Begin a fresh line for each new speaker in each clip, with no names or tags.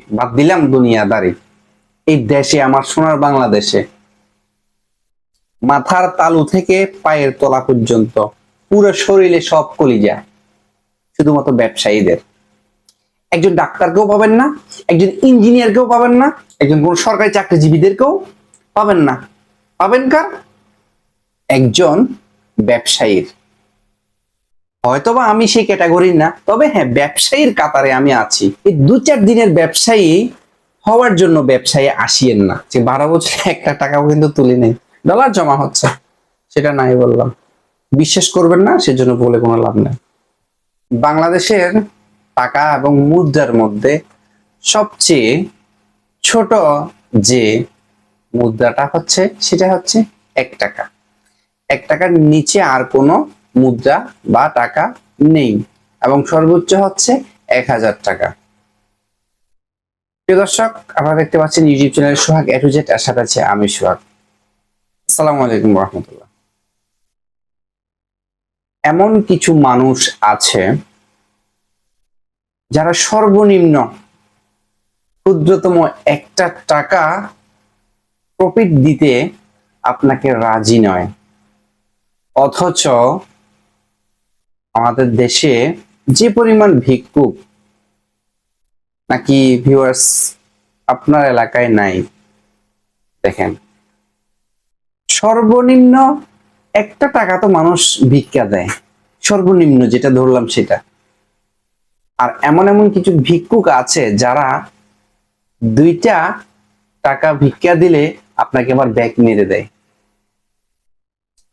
বাদ দিলাম দুনিয়াদারি, এই দেশে আমার সোনার বাংলাদেশে মাথার তালু থেকে পায়ের তলা পর্যন্ত পুরো শরীরে সব কলিজা শুধুমাত্র ব্যবসায়ীদের। একজন ডাক্তারকেও পাবেন না, একজন ইঞ্জিনিয়ারকেও পাবেন না, একজন কোন সরকারি চাকরিজীবীদেরকেও পাবেন না। পাবেন কার? একজন ব্যবসায়ীর। হয়তোবা আমি সেই ক্যাটাগরি না, তবে হ্যাঁ ব্যবসায়ীর কাতারে আমি আছি। এই 2-4 দিনের ব্যবসায়ী হওয়ার জন্য ব্যবসায়ী আসিয়েন না, যে 12 বছরে একটা টাকাও কিন্তু তুলি নেই, ডলার জমা হচ্ছে, সেটা নাই বললাম। বিশ্বাস করবেন না, সেজন্য বলে কোনো লাভ নেই। বাংলাদেশের টাকা এবং মুদ্রার মধ্যে সবচেয়ে ছোট যে মুদ্রাটা হচ্ছে সেটা হচ্ছে 1 টাকা। 1 টাকার নিচে আর কোনো মুদ্রা বা টাকা নেই এবং সর্বোচ্চ হচ্ছে 1000 টাকা। প্রিয় দর্শক, আপনারা দেখতে পাচ্ছেন YouTube channel Sohag A to Z, এর সাথে আছে আমি সোহাগ। আসসালামু আলাইকুম রহমতুল্লাহ। এমন কিছু মানুষ আছে যারা সর্বনিম্ন ক্ষুদ্রতম 1 টাকা প্রফিট দিতে আপনাকে রাজি নয়, অথচ আমাদের দেশে যে পরিমাণ ভিক্ষুক নাকি ভিউয়ার্স আপনার এলাকায় নাই। দেখেন, সর্বনিম্ন 1 টাকা তো মানুষ ভিক্ষা দেয়, সর্বনিম্ন যেটা ধরলাম সেটা। আর এমন এমন কিছু ভিক্ষুক আছে যারা 2 টাকা ভিক্ষা দিলে আপনাকে আবার ব্যাক মেরে দেয়।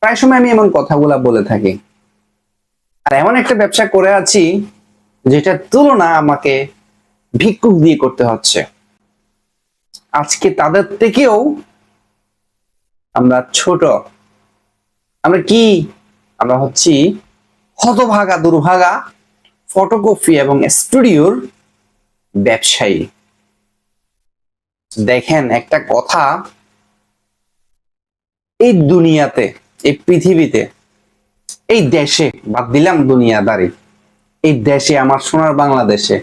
প্রায় সময় আমি এমন কথাগুলা বলে থাকি। আর এমন একটা ব্যবসা করে আছি যেটার তুলনা আমাকে ভিক্ষুক দিয়ে করতে হচ্ছে। আজকে তাদের থেকেও আমরা ছোট। আমরা কি? আমরা হচ্ছি হতভাগা দুর্ভাগা ফটোকপি এবং স্টুডিওর ব্যবসায়ী। দেখেন, একটা কথা, এই দুনিয়াতে, এই পৃথিবীতে, এই দেশে, বাদ দিলাম দুনিয়াদারি, এই দেশে আমার সোনার বাংলাদেশে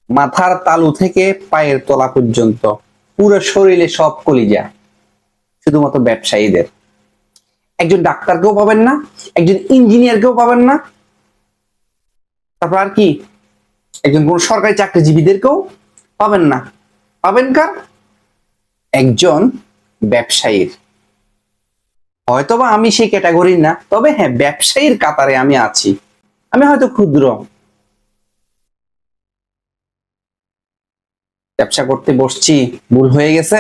মাথার তালু থেকে পায়ের তলা পর্যন্ত পুরো শরীরে সব কলিজা শুধুমাত্র ব্যবসায়ীদের। একজন ডাক্তারকেও পাবেন না, একজন ইঞ্জিনিয়ারকেও পাবেন না, তারপর আর কি একজন কোন সরকারি চাকরিজীবীদেরকেও পাবেন না। পাবেন কার? একজন ব্যবসায়ীর। হয়তোবা আমি সেই ক্যাটাগরি না, তবে হ্যাঁ ব্যবসায়ীর কাতারে আমি আছি। আমি হয়তো ক্ষুদ্র, ব্যবসা করতে বসছি, ভুল হয়ে গেছে,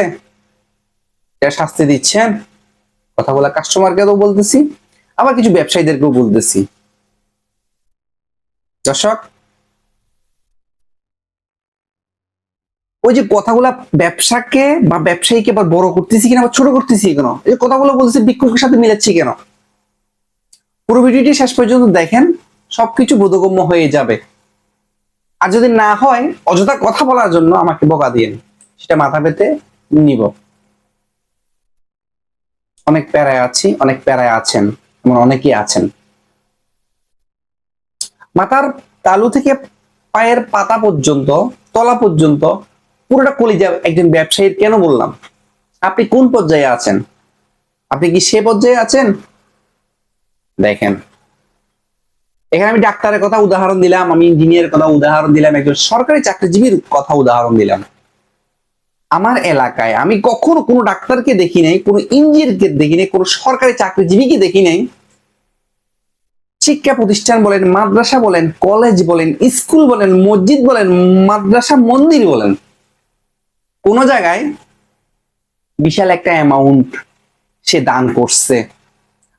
এটা শাস্তি দিচ্ছেন। কথাগুলা কাস্টমারকেও বলতেছি, আবার কিছু ব্যবসায়ীদেরকেও বলতেছি। দর্শক, ওই যে কথাগুলা ব্যবসাকে বা ব্যবসায়ীকে আবার বড় করতেছি কিনা, আবার ছোট করতেছি কেন, এই কথাগুলো বলতেছি ভিক্ষুকের সাথে মিলাচ্ছি কেন? পুরো ভিডিওটি শেষ পর্যন্ত দেখেন, সবকিছু বোধগম্য হয়ে যাবে। আর যদি না হয়, অযথা কথা বলার জন্য আমাকে বকা দিয়েন, সেটা মাথা পেতে নিব। অনেক প্যারায় আছি, অনেক প্যারায় আছেন, এমন অনেকেই আছেন। মাথার তালু থেকে পায়ের পাতা পর্যন্ত, তলা পর্যন্ত পুরোটা কলিজা একজন ব্যবসায়ীর। কেন বললাম? আপনি কোন পর্যায়ে আছেন? আপনি কি সে পর্যায়ে আছেন? দেখেন, এখানে আমি ডাক্তারের কথা উদাহরণ দিলাম, আমি ইঞ্জিনিয়ারের কথা উদাহরণ দিলাম, একজন সরকারি চাকরিজীবীর কথা উদাহরণ দিলাম। আমার এলাকায় আমি কখনো কোনো ডাক্তারকে দেখি নাই, কোনো ইঞ্জিনিয়ারকে দেখি নাই, কোনো সরকারি চাকরিজীবীকে দেখি নাই। শিক্ষা প্রতিষ্ঠান বলেন, মাদ্রাসা বলেন, কলেজ বলেন, স্কুল বলেন, মসজিদ বলেন, মাদ্রাসা মন্দির বলেন, কোন জায়গায় বিশাল একটা অ্যামাউন্ট সে দান করছে,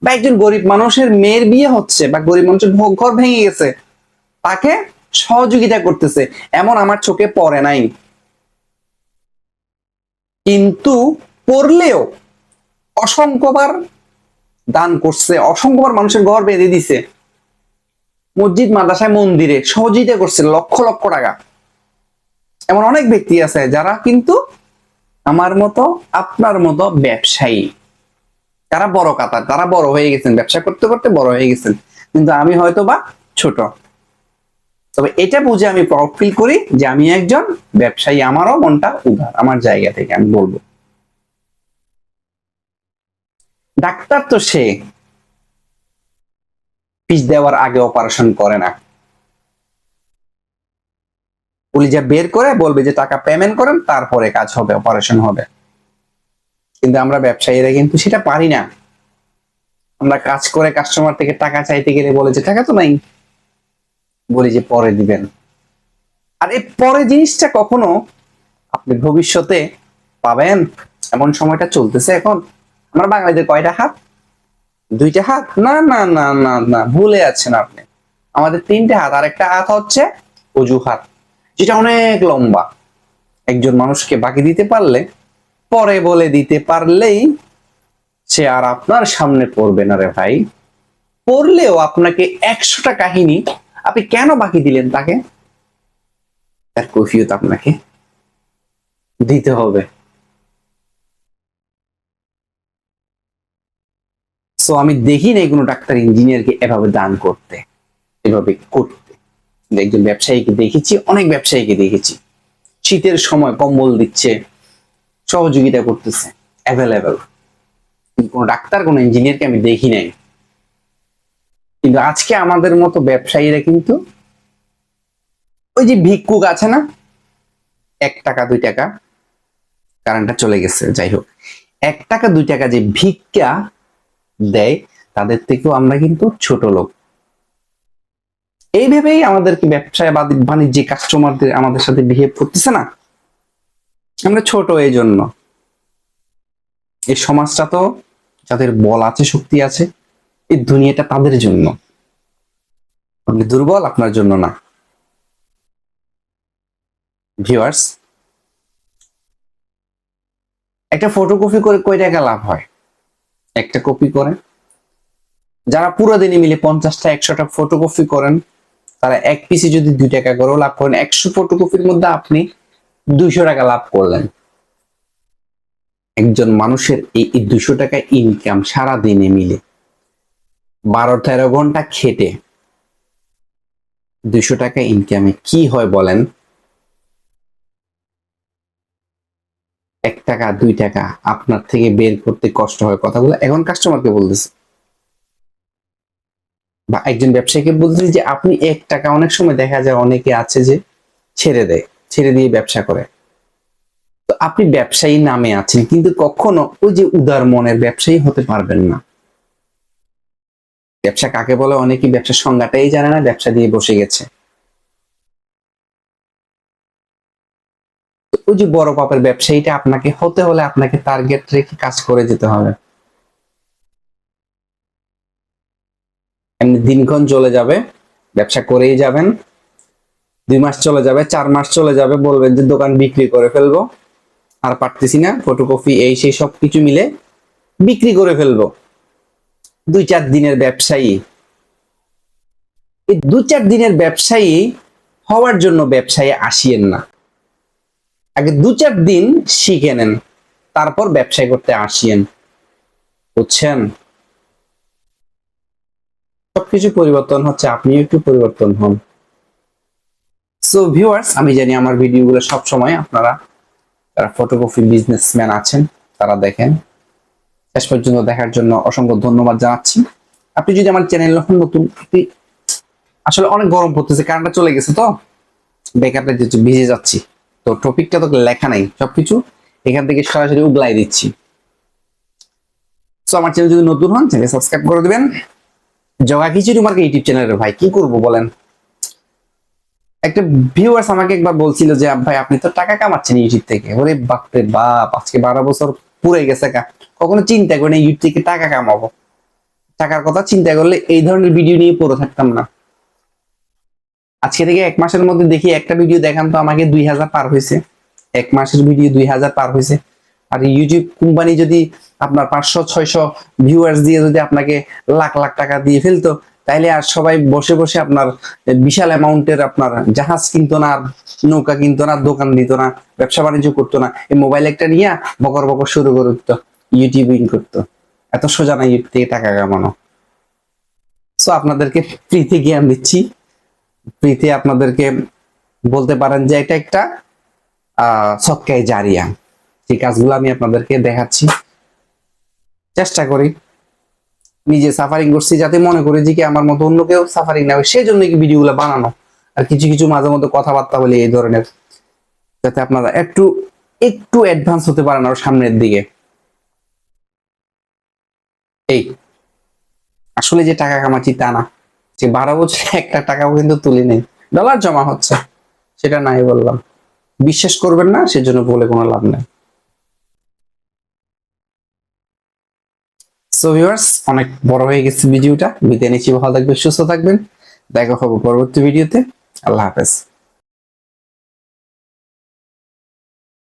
বা একজন গরিব মানুষের মেয়ের বিয়ে হচ্ছে, বা গরিব মানুষের ঘর ভেঙে গেছে, তাকে সহযোগিতা করতেছে, এমন আমার চোখে পড়ে নাই। কিন্তু পড়লেও অসংখ্যবার দান করছে, অসংখ্যবার মানুষের ঘর বেঁধে দিছে, মসজিদ মাদ্রাসায় মন্দিরে সহযোগিতা করছে লক্ষ লক্ষ টাকা। এমন অনেক ব্যক্তি আছে যারা কিন্তু আমার মতো, আপনার মতো ব্যবসায়ী, তারা বড় কাতার, তারা বড় হয়ে গেছেন, ব্যবসা করতে করতে বড় হয়ে গেছেন, কিন্তু আমি হয়তো বা ছোট। তবে এটা বুঝে আমি প্রাউড ফিল করি যে আমি একজন ব্যবসায়ী, আমারও মনটা উদার আমার জায়গা থেকে আমি বলবো। ডাক্তার তো সে পিস দেওয়ার আগে অপারেশন করে না, কলিজা বের করে বলবে যে টাকা পেমেন্ট করেন, তারপরে কাজ হবে, অপারেশন হবে। কিন্তু আমরা ব্যবসায়ীরা কিন্তু সেটা পারি না। আমরা কাজ করে কাস্টমার থেকে টাকা চাইতে গেলে বলে যে টাকা তো নাই, বলি যে পরে দিবেন। আর এই পরে জিনিসটা কখনো আপনি ভবিষ্যতে পাবেন এমন সময়টা চলতেছে এখন। আমরা বাঙালিদের কয়টা হাত? দুইটা হাত? না না না না না, ভুলে আছেন আপনি। আমাদের তিনটে হাত, আর একটা হাত হচ্ছে অজুহাত, যেটা অনেক লম্বা। একজন মানুষকে বাকি দিতে পারলে, পরে বলে দিতে পারলেই সে আর আপনার সামনে পড়বে না রে ভাই। পড়লেও আপনাকে 100টা কাহিনী, আপনি কেন বাকি দিলেন তাকে, তার কৈফিয়ত আপনাকে দিতে হবে। সো আমি দেখি নাই কোনো ডাক্তার ইঞ্জিনিয়ারকে এভাবে দান করতে, এভাবে করতে। একজন ব্যবসায়ীকে দেখেছি, অনেক ব্যবসায়ীকে দেখেছি শীতের সময় কম্বল দিচ্ছে, সহযোগিতা করতেছে, অ্যাভেলেবেল। কোন ডাক্তার, কোন ইঞ্জিনিয়ারকে আমি দেখি নাই। কিন্তু আজকে আমাদের মতো ব্যবসায়ীরা কিন্তু ওই যে ভিক্ষুক আছে না, 1 টাকা 2 টাকা, কারেন্টটা চলে গেছে, যাই হোক, 1 টাকা 2 টাকা যে ভিক্ষা দেয়, তাদের থেকেও আমরা কিন্তু ছোট লোক। এইভাবেই আমাদেরকে ব্যবসায় বাণিজ্যে কাস্টমারদের আমাদের সাথে বিহেভ করতেছে না, আমরা ছোট। এই জন্য এই সমাজটা তো, যাদের বল আছে, শক্তি আছে, এই দুনিয়াটা তাদের জন্য। আপনি দুর্বল, আপনার জন্য না। ভিউয়ার্স, একটা ফটোকপি করে কয় টাকা লাভ হয়? একটা কপি করে যারা পুরো দিনে মিলে 50টা 100টা ফটোকপি করেন, তারা এক পিসে যদি 2 টাকা করেও লাভ করেন, 100 ফটোকপির মধ্যে আপনি 200 টাকা লাভ করলেন। একজন মানুষের এই 200 টাকা ইনকাম সারা দিনে মিলে 12-13 ঘন্টা খেটে 200 টাকা ইনকামে কি হয় বলেন? 1 টাকা 2 টাকা আপনার থেকে বের করতে কষ্ট হয়। কথাগুলো এখন কাস্টমারকে বলতেছে বা একজন ব্যবসায়ীকে বলতেছি যে আপনি 1 টাকা, অনেক সময় দেখা যায় অনেকে আছে যে ছেড়ে দেয়, ছেড়ে দিয়ে ব্যবসা করে। তো আপনি ব্যবসায়ী নামে আছেন, কিন্তু কখনো ওই যে উদার মনের ব্যবসায়ী হতে পারবেন না। ব্যবসা কাকে বলে অনেকেই ব্যবসার সংজ্ঞাটাই জানে না, ব্যবসা দিয়ে বসে গেছে। ওই যে বড় পাপের ব্যবসায়ীটা আপনাকে হতে হলে আপনাকে টার্গেট রেখে কাজ করে যেতে হবে। এমনি দিনক্ষণ চলে যাবে, ব্যবসা করেই যাবেন, 2 মাস চলে যাবে, 4 মাস চলে যাবে, বলবেন যে দোকান বিক্রি করে ফেলবো, আর পারতেছি না, ফটোকপি এই সেই সবকিছু মিলে বিক্রি করে ফেলবো। 2-4 দিনের ব্যবসায়ী, এই 2-4 দিনের ব্যবসায়ী হওয়ার জন্য ব্যবসায়ী আসিয়েন না। আগে 2-4 দিন শিখে নেন, তারপর ব্যবসা করতে আসিয়েন। বুঝছেন? সবকিছু পরিবর্তন হচ্ছে, আপনিও একটু পরিবর্তন হন। সো ভিউয়ার্স, আমি জানি আমার ভিডিওগুলো সব সময় আপনারা যারা ফটোকপি বিজনেসম্যান আছেন তারা দেখেন। শেষ পর্যন্ত দেখার জন্য অসংখ্য ধন্যবাদ জানাচ্ছি। আপনি যদি আমার চ্যানেল নতুন, আসলে অনেক গরম পড়তেছে, কারেন্টটা চলে গেছে, তো বেকারটা ভিজে যাচ্ছি, তো টপিকটা তো লেখা নাই, সবকিছু এখান থেকে সরাসরি উগলাই দিচ্ছি। সো আমার চ্যানেল যদি নতুন হন, চ্যানেল সাবস্ক্রাইব করে দিবেন। জগা খিচুড়ি মার্কে ইউটিউব চ্যানেলের ভাই কি করব বলেন? একটা ভিউয়ার্স আমাকে একবার বলছিল যে ভাই আপনি তো টাকা কামাচ্ছেন ইউটিউব থেকে। ওরে বাপরে বাপ, আজকে 12 বছর পুরে গেছে। কখনো চিন্তা করি না ইউটিউব থেকে টাকা কামাবো। টাকার কথা চিন্তা করলে এই ধরনের ভিডিও নিয়ে পড়ে থাকতাম না। আজকে থেকে 1 মাসের মধ্যে দেখি একটা ভিডিও দেখান তো আমাকে 2000 পার হয়েছে। 1 মাসের ভিডিও 2000 পার হয়েছে। আর ইউটিউব কোম্পানি যদি আপনার 500-600 ভিউয়ার্স দিয়ে যদি আপনাকে লাখ লাখ টাকা দিয়ে ফেলতো, তাইলে আর সবাই বসে বসে আপনার বিশাল অ্যামাউন্টের আপনার জাহাজ কিনতো না, নৌকা কিনতো না, দোকান দিত না, ব্যবসা বাণিজ্য করতো না। এই মোবাইল একটা নিয়ে বকর বকর শুরু করে দিত, ইউটিউবিং করতো। এত সোজা না ইউটিউব থেকে টাকা কামানো। সো আপনাদেরকে ফ্রিতে জ্ঞান দিচ্ছি, ফ্রিতে আপনাদেরকে বলতে পারেন যে এটা একটা সদকায়ে জারিয়া। সেই কাজগুলো আমি আপনাদেরকে দেখাচ্ছি, চেষ্টা করি। নিজে সাফারিং করছি যাতে মনে করি যে কি আমার মতো অন্য কেউ সাফারিং না হয়, সেই জন্য কি ভিডিওগুলো বানানো। আর কিছু কিছু মাঝে মধ্যে কথাবার্তা বলি এই ধরনের, যাতে আপনারা একটু একটু অ্যাডভান্স হতে পারেন আরো সামনের দিকে। এই আসলে যে টাকা কামাচ্ছি তা না, যে 12 বছরে একটা টাকাও কিন্তু তুলি নেই, ডলার জমা হচ্ছে, সেটা নাই বললাম। বিশ্বাস করবেন না, সেজন্য বলে কোনো লাভ নাই। সো ভিউয়ার্স, অনেক বড় হয়ে গেছে ভিডিওটা, বিদায় নিচ্ছি। ভালো থাকবেন, সুস্থ থাকবেন, দেখা হবে পরবর্তী ভিডিওতে। আল্লাহ হাফেজ।